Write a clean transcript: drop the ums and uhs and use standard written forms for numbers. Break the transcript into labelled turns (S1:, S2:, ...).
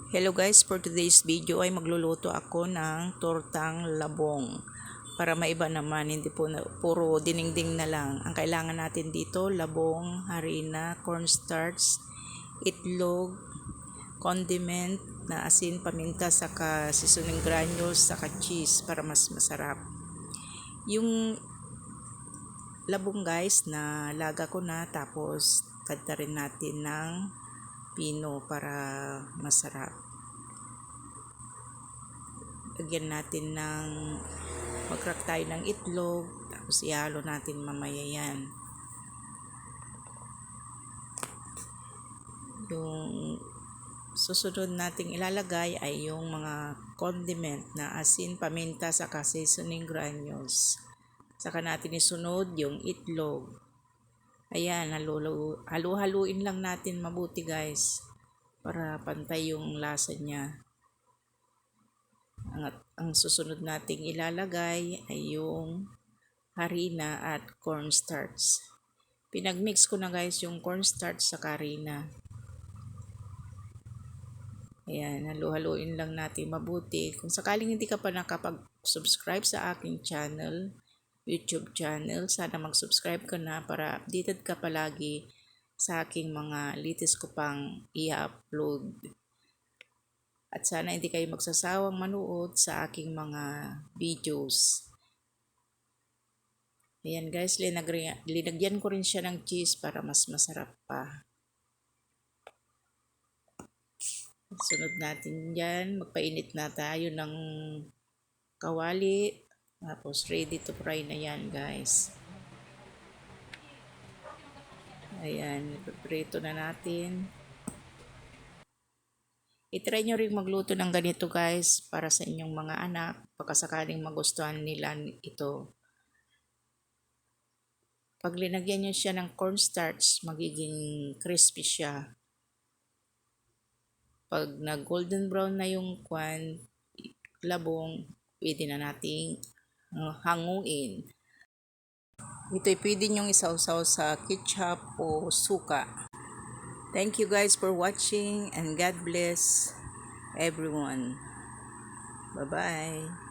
S1: Hello guys, for today's video ay magluluto ako ng tortang labong. Para maiba naman, hindi po puro dinding na lang. Ang kailangan natin dito, labong, harina, cornstarch, itlog, condiment na asin, paminta, saka seasoning granules, saka cheese para mas masarap. Yung labong guys, na laga ko na, tapos tadta rin natin ng pino para masarap. Lagyan natin ng mag-crack tayo ng itlog, tapos ihalo natin mamaya yan. Yung susunod nating ilalagay ay yung mga condiment na asin, paminta, saka seasoning granules. Saka natin isunod yung itlog. Ayan, halu-haluin lang natin mabuti guys, para pantay yung lasa niya. Ang susunod nating ilalagay ay yung harina at cornstarch. Pinagmix ko na guys yung cornstarch sa harina. Ayan, halu-haluin lang natin mabuti. Kung sakaling hindi ka pa nakapag-subscribe sa aking channel, YouTube channel, sana mag-subscribe ka na para updated ka palagi sa aking mga latest ko pang i-upload. At sana hindi kayo magsasawang manood sa aking mga videos. Ayan guys, linagyan ko rin siya ng cheese para mas masarap pa. Sunod natin dyan, magpainit na tayo ng kawali. Tapos ready to fry na yan guys. Ayan, ipiprito na natin. I-try nyo rin magluto ng ganito guys para sa inyong mga anak. Pagkasakaling magustuhan nila ito. Pag linagyan nyo siya ng cornstarch, magiging crispy siya. Pag nag-golden brown na yung labong, pwede na nating hanguin. Ito'y pwede nyong isawsaw sa ketchup o suka. Thank you guys for watching and God bless everyone. Bye-bye.